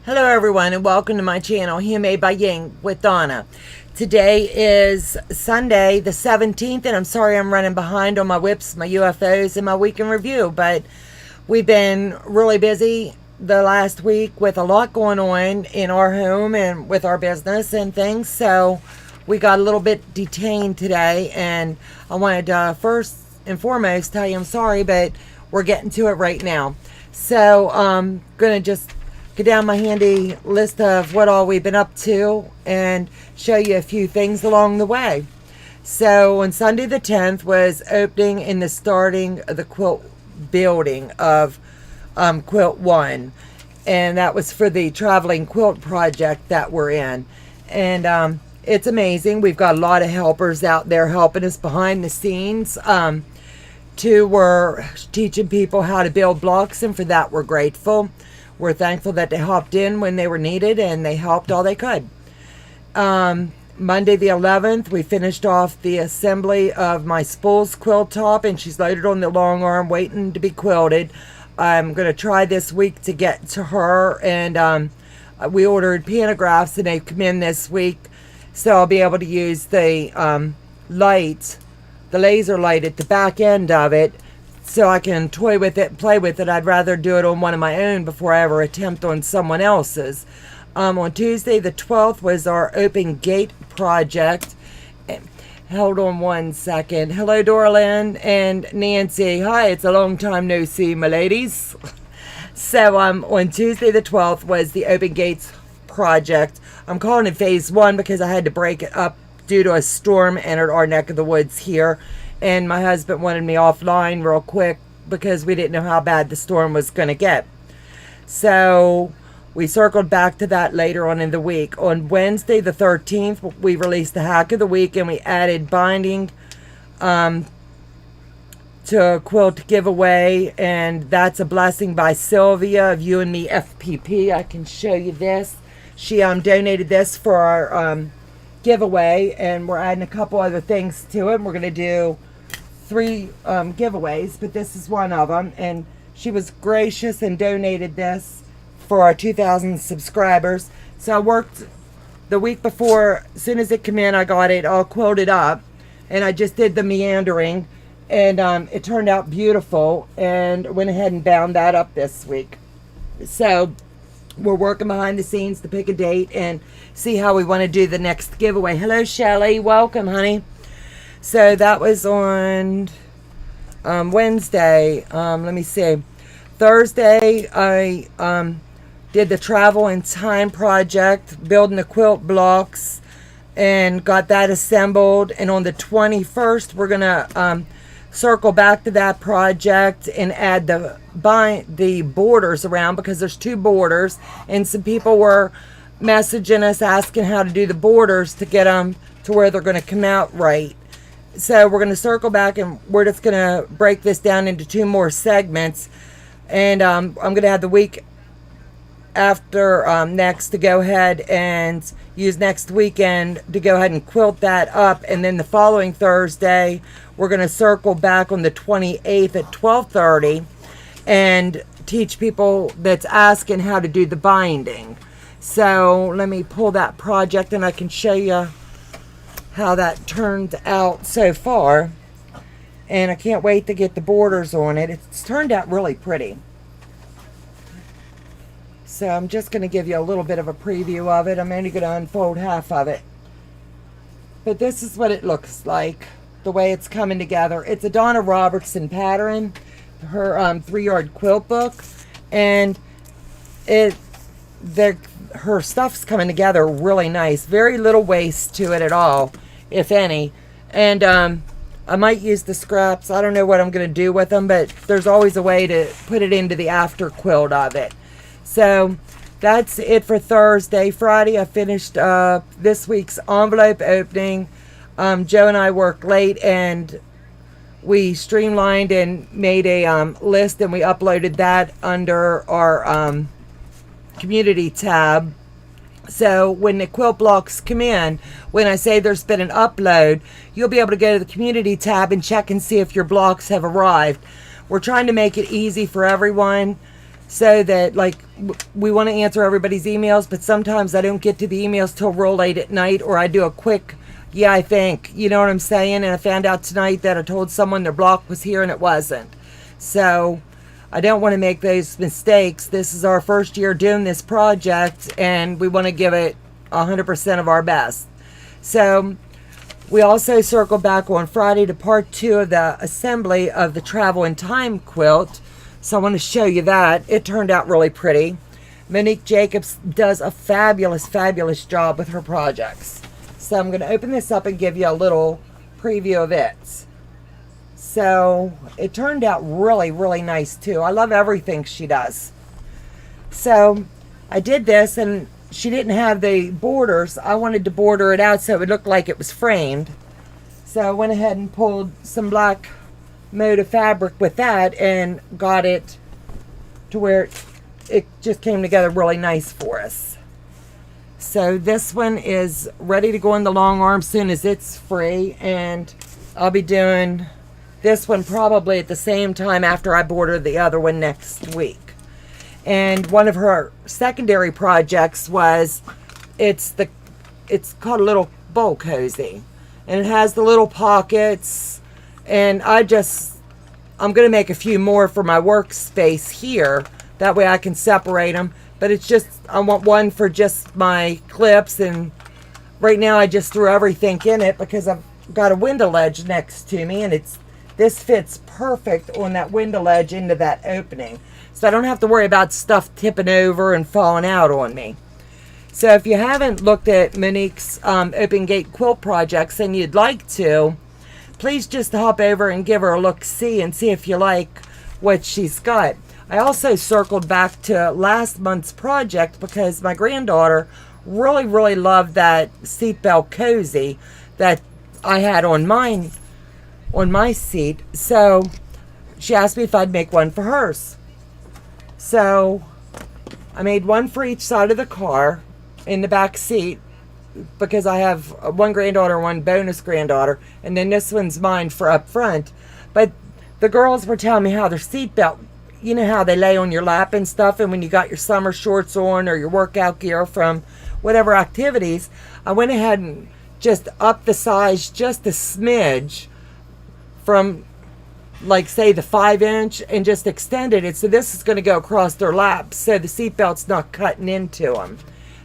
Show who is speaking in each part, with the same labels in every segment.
Speaker 1: Hello everyone and welcome to my channel, Handmade by Ying with Donna. Today is Sunday the 17th and I'm sorry I'm running behind on my whips, my UFOs, and my week in review. But we've been really busy the last week with a lot going on in our home and with our business and things. So we got a little bit detained today and I wanted to first and foremost tell you I'm sorry, but we're getting to it right now. So I'm going to just go down my handy list of what all we've been up to and show you a few things along the way. So on Sunday the 10th was opening and the starting of the quilt building of Quilt 1, and that was for the traveling quilt project that we're in. And it's amazing. We've got a lot of helpers out there helping us behind the scenes. Two were teaching people how to build blocks, and for that we're grateful. We're thankful that they hopped in when they were needed and they helped all they could. Monday the 11th, we finished off the assembly of my spools quilt top, and she's loaded on the long arm waiting to be quilted. I'm going to try this week to get to her, and we ordered pantographs and they've come in this week, so I'll be able to use the light, the laser light at the back end of it, so I can toy with it, play with it. I'd rather do it on one of my own before I ever attempt on someone else's. On Tuesday the 12th was our open gate project. Hold on one second. Hello, Dorlyn and Nancy. Hi, it's a long time no see, my ladies. So on Tuesday the 12th was the open gates project. I'm calling it phase 1 because I had to break it up due to a storm entered our neck of the woods here. And my husband wanted me offline real quick because we didn't know how bad the storm was going to get. So we circled back to that later on in the week. On Wednesday the 13th, we released the hack of the week, and we added binding to a quilt giveaway. And that's a blessing by Sylvia of You&MeFPP. I can show you this. She donated this for our giveaway, and we're adding a couple other things to it. We're going to do 3 giveaways, but this is one of them, and she was gracious and donated this for our 2,000 subscribers. So I worked the week before. As soon as it came in, I got it all quilted up, and I just did the meandering, and it turned out beautiful, and went ahead and bound that up this week. So we're working behind the scenes to pick a date and see how we want to do the next giveaway. Hello, Shelly. Welcome, honey. So that was on Wednesday. Let me see. Thursday, I did the travel and time project, building the quilt blocks, and got that assembled. And on the 21st, we're going to circle back to that project and add the borders around, because there's 2 borders, and some people were messaging us asking how to do the borders to get them to where they're going to come out right. So we're going to circle back, and we're just going to break this down into 2 more segments. And I'm going to have the week after next to go ahead and use next weekend to go ahead and quilt that up. And then the following Thursday, we're going to circle back on the 28th at 12:30 and teach people that's asking how to do the binding. So let me pull that project and I can show you how that turned out so far. And I can't wait to get the borders on it. It's turned out really pretty. So I'm just going to give you a little bit of a preview of it. I'm only going to unfold half of it. But this is what it looks like, the way it's coming together. It's a Donna Robertson pattern, her 3-yard quilt book. And her stuff's coming together really nice. Very little waste to it at all, if any. And I might use the scraps. I don't know what I'm going to do with them, but there's always a way to put it into the after quilt of it. So that's it for Thursday. Friday, I finished this week's envelope opening. Joe and I worked late, and we streamlined and made a list, and we uploaded that under our community tab. So when the quilt blocks come in, when I say there's been an upload, you'll be able to go to the community tab and check and see if your blocks have arrived. We're trying to make it easy for everyone. so that, like, we want to answer everybody's emails, but sometimes I don't get to the emails till real late at night, or I do a quick, yeah, I think, you know what I'm saying? And I found out tonight that I told someone their block was here and it wasn't. So I don't want to make those mistakes. This is our first year doing this project, and we want to give it 100% of our best. So we also circled back on Friday to part 2 of the assembly of the Travel in Time quilt. So I want to show you that. It turned out really pretty. Monique Jacobs does a fabulous, fabulous job with her projects. So I'm going to open this up and give you a little preview of it. So it turned out really, really nice too. I love everything she does. So I did this, and she didn't have the borders. I wanted to border it out so it would look like it was framed. So I went ahead and pulled some black motive fabric with that and got it to where it just came together really nice for us. So this one is ready to go in the long arm soon as it's free, and I'll be doing this one probably at the same time after I border the other one next week. And one of her secondary projects was, it's called a little bowl cozy, and it has the little pockets. And I'm going to make a few more for my workspace here. That way I can separate them. But it's just, I want one for just my clips. And right now I just threw everything in it because I've got a window ledge next to me. And this fits perfect on that window ledge into that opening. So I don't have to worry about stuff tipping over and falling out on me. So if you haven't looked at Monique's open gate quilt projects and you'd like to, please just hop over and give her a look-see and see if you like what she's got. I also circled back to last month's project because my granddaughter really, really loved that seatbelt cozy that I had on my seat. So she asked me if I'd make one for hers. So I made one for each side of the car in the back seat, because I have one granddaughter, one bonus granddaughter, and then this one's mine for up front. But the girls were telling me how their seatbelt, you know how they lay on your lap and stuff, and when you got your summer shorts on or your workout gear from whatever activities, I went ahead and just upped the size just a smidge from, like, say the 5-inch, and just extended it. So this is going to go across their laps so the seatbelt's not cutting into them.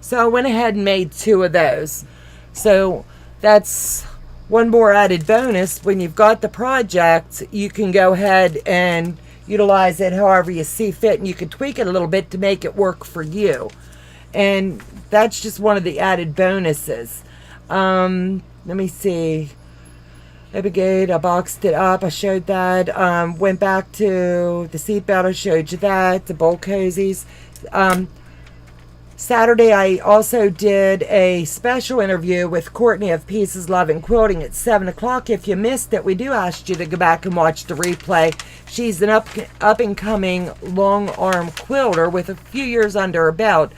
Speaker 1: So I went ahead and made 2 of those. So that's one more added bonus. When you've got the project, you can go ahead and utilize it however you see fit, and you can tweak it a little bit to make it work for you. And that's just one of the added bonuses. Let me see. Open-gate, I boxed it up. I showed that. Went back to the seatbelt. I showed you that. The bowl cozies. Saturday, I also did a special interview with Courtney of Pieces, Love, and Quilting at 7 o'clock. If you missed it, we do ask you to go back and watch the replay. She's an up-and-coming long arm quilter with a few years under her belt,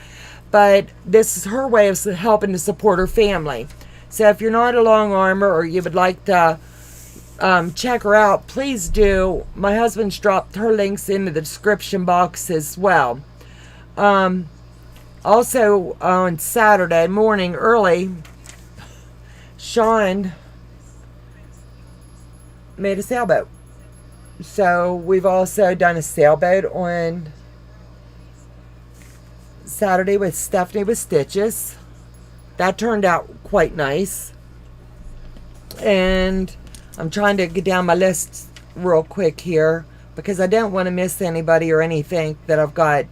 Speaker 1: but this is her way of helping to support her family. So if you're not a long armer or you would like to check her out, please do. My husband's dropped her links into the description box as well. Also, on Saturday morning early, Sean made a sailboat. So we've also done a sailboat on Saturday with Stephanie with Stitches. That turned out quite nice. And I'm trying to get down my list real quick here because I don't want to miss anybody or anything that I've got.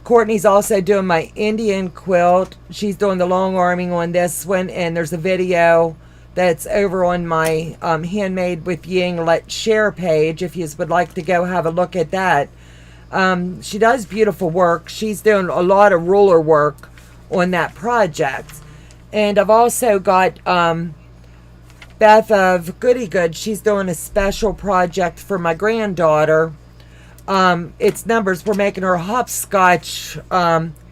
Speaker 1: Courtney's also doing my Indian quilt. She's doing the long arming on this one, and there's a video that's over on my Handmade with Ying Let's Share page if you would like to go have a look at that. She does beautiful work. She's doing a lot of ruler work on that project. And I've also got Beth of Goody Good. She's doing a special project for my granddaughter. It's numbers. We're making her a hopscotch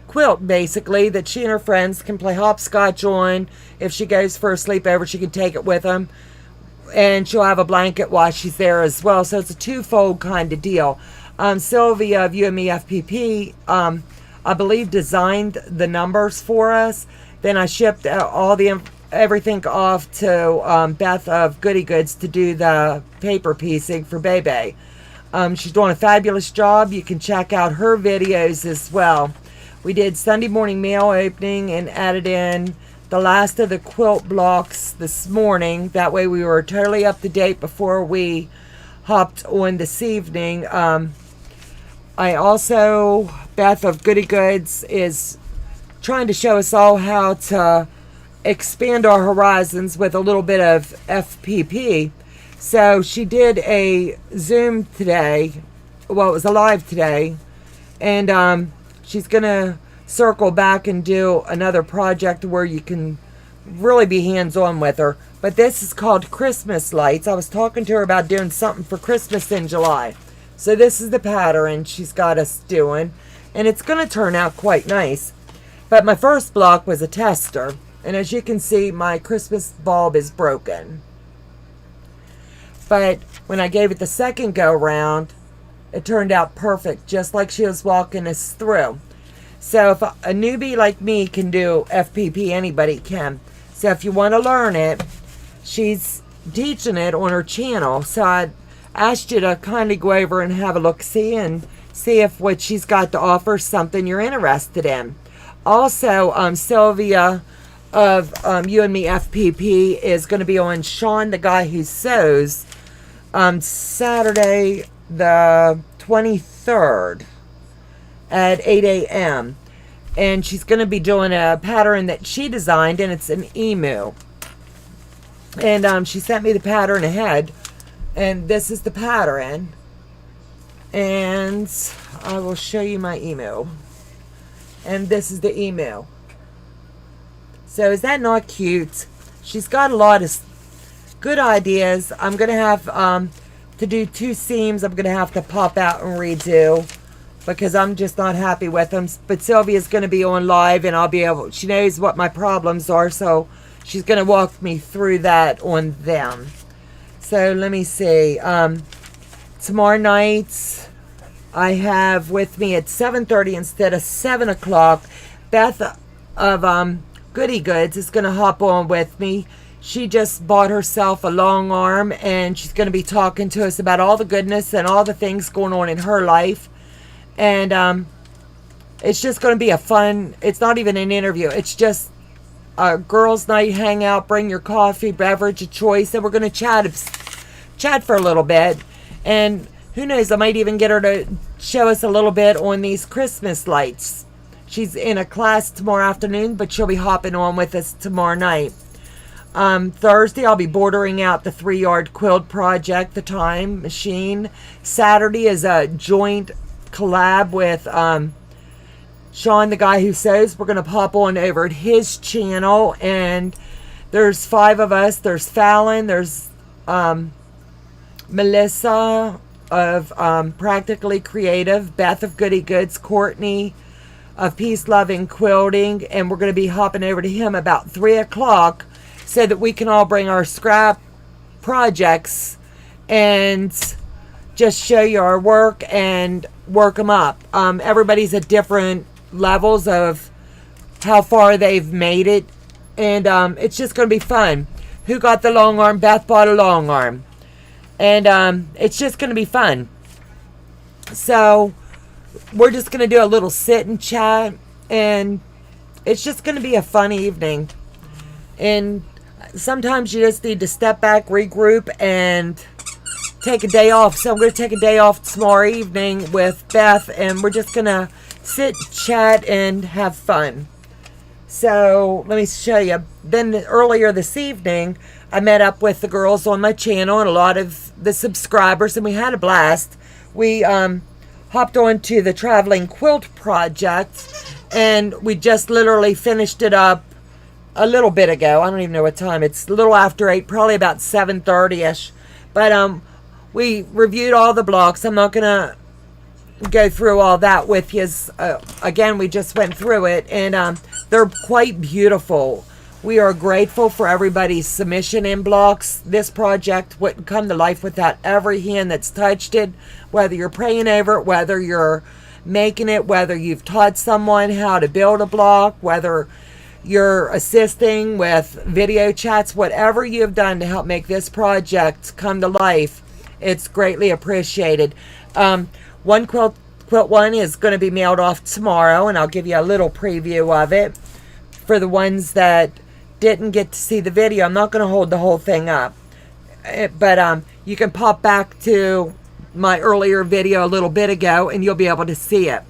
Speaker 1: quilt, basically, that she and her friends can play hopscotch on. If she goes for a sleepover, she can take it with them. And she'll have a blanket while she's there as well. So it's a twofold kind of deal. Sylvia of You&MeFPP, I believe, designed the numbers for us. Then I shipped all the everything off to Beth of Goody Goods to do the paper piecing for Bebe. She's doing a fabulous job. You can check out her videos as well. We did Sunday morning mail opening and added in the last of the quilt blocks this morning. That way we were totally up to date before we hopped on this evening. I also, Beth of Goody Goods is trying to show us all how to expand our horizons with a little bit of FPP. So she did a Zoom today. Well, it was a live today. And she's going to circle back and do another project where you can really be hands-on with her. But this is called Christmas Lights. I was talking to her about doing something for Christmas in July. So this is the pattern she's got us doing. And it's going to turn out quite nice. But my first block was a tester. And as you can see, my Christmas bulb is broken. But when I gave it the second go-round, it turned out perfect, just like she was walking us through. So if a newbie like me can do FPP, anybody can. So if you want to learn it, she's teaching it on her channel. So I asked you to kindly go over and have a look-see and see if what she's got to offer is something you're interested in. Also, Sylvia of You&MeFPP is going to be on Sean the Guy Who Sews Saturday the 23rd at 8 a.m. And she's going to be doing a pattern that she designed, and it's an emu. And she sent me the pattern ahead, and this is the pattern. And I will show you my emu. And this is the emu. So is that not cute? She's got a lot of good ideas. I'm going to have to do 2 seams. I'm going to have to pop out and redo because I'm just not happy with them. But Sylvia's going to be on live, and I'll be able, she knows what my problems are, so she's going to walk me through that on them. So let me see. Tomorrow night I have with me at 7:30 instead of 7 o'clock. Beth of Goody Goods is going to hop on with me. She just bought herself a long arm, and she's going to be talking to us about all the goodness and all the things going on in her life. And it's just going to be a fun, it's not even an interview, it's just a girls' night hangout. Bring your coffee, beverage of choice, and we're going to chat for a little bit. And who knows, I might even get her to show us a little bit on these Christmas lights. She's in a class tomorrow afternoon, but she'll be hopping on with us tomorrow night. Thursday, I'll be bordering out the 3-yard quilt project, the time machine. Saturday is a joint collab with Sean, the Guy Who Sews. We're going to pop on over at his channel, and there's 5 of us. There's Fallon, there's Melissa of Practically Creative, Beth of Goody Goods, Courtney of Peace Loving Quilting, and we're going to be hopping over to him about 3 o'clock so that we can all bring our scrap projects and just show you our work and work them up. Everybody's at different levels of how far they've made it, and it's just going to be fun. Who got the long arm? Beth bought a long arm, and it's just going to be fun. So we're just going to do a little sit and chat, and it's just going to be a fun evening. And sometimes you just need to step back, regroup, and take a day off. So I'm going to take a day off tomorrow evening with Beth, and we're just going to sit, chat, and have fun. So let me show you. Then earlier this evening, I met up with the girls on my channel and a lot of the subscribers, and we had a blast. We hopped on to the traveling quilt project, and we just literally finished it up a little bit ago. I don't even know what time. It's a little after 8, probably about 7:30ish. But we reviewed all the blocks. I'm not gonna go through all that with you. Again, we just went through it, and they're quite beautiful. We are grateful for everybody's submission in blocks. This project wouldn't come to life without every hand that's touched it, whether you're praying over it, whether you're making it, whether you've taught someone how to build a block, whether you're assisting with video chats, whatever you've done to help make this project come to life, it's greatly appreciated. One quilt one is going to be mailed off tomorrow, and I'll give you a little preview of it. For the ones that didn't get to see the video, I'm not going to hold the whole thing up, but you can pop back to my earlier video a little bit ago and you'll be able to see it.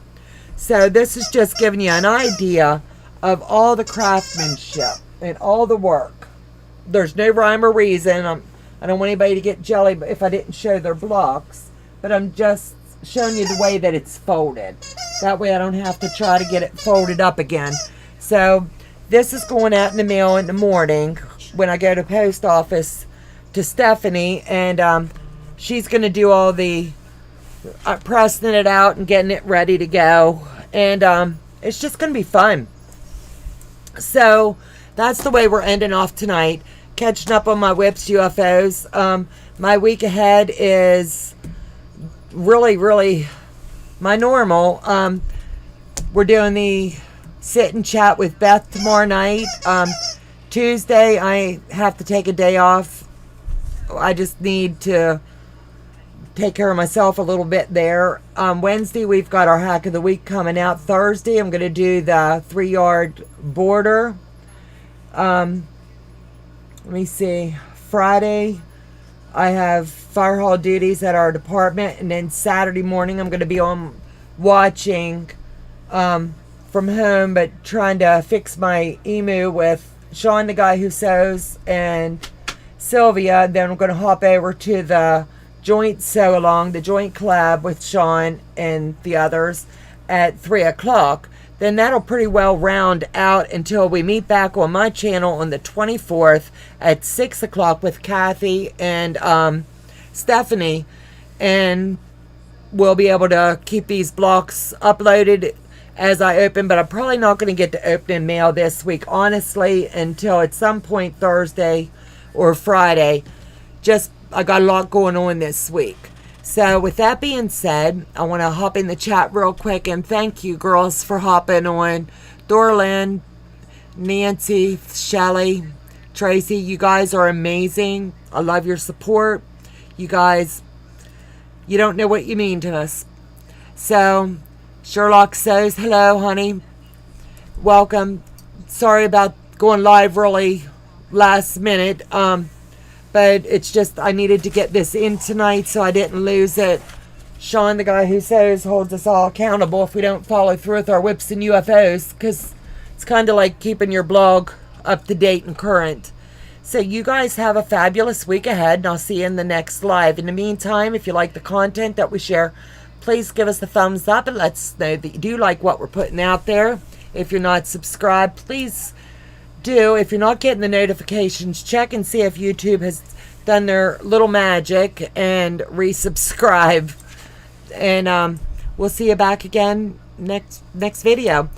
Speaker 1: So this is just giving you an idea of all the craftsmanship and all the work. There's no rhyme or reason. I don't want anybody to get jelly if I didn't show their blocks, but I'm just showing you the way that it's folded. That way I don't have to try to get it folded up again. So this is going out in the mail in the morning when I go to post office to Stephanie, and she's going to do all the pressing it out and getting it ready to go, and it's just going to be fun. So that's the way we're ending off tonight, catching up on my whips, UFOs. My week ahead is really my normal. We're doing the sit and chat with Beth tomorrow night. Tuesday I have to take a day off. I just need to take care of myself a little bit there. Wednesday we've got our hack of the week coming out. Thursday I'm going to do the 3-yard border. Let me see. Friday I have fire hall duties at our department, and then Saturday morning I'm going to be on watching from home, but trying to fix my emu with Sean, the guy who sews, and Sylvia. Then I'm going to hop over to the joint sew along, the joint collab with Sean and the others at 3 o'clock. Then that'll pretty well round out until we meet back on my channel on the 24th at 6 o'clock with Kathy and Stephanie, and we'll be able to keep these blocks uploaded as I open, but I'm probably not going to get to opening mail this week, honestly, until at some point Thursday or Friday. Just, I got a lot going on this week. So with that being said, I want to hop in the chat real quick and thank you girls for hopping on. Dorlyn, Nancy, Shelly, Tracy, you guys are amazing. I love your support. You guys, you don't know what you mean to us. So Sherlock says, hello, honey. Welcome. Sorry about going live really last minute. But it's just, I needed to get this in tonight so I didn't lose it. Sean, the guy who sews, holds us all accountable if we don't follow through with our whips and UFOs, because it's kind of like keeping your blog up to date and current. So you guys have a fabulous week ahead, and I'll see you in the next live. In the meantime, if you like the content that we share, please give us a thumbs up and let us know that you do like what we're putting out there. If you're not subscribed, please do. If you're not getting the notifications, check and see if YouTube has done their little magic and resubscribe. And we'll see you back again next video.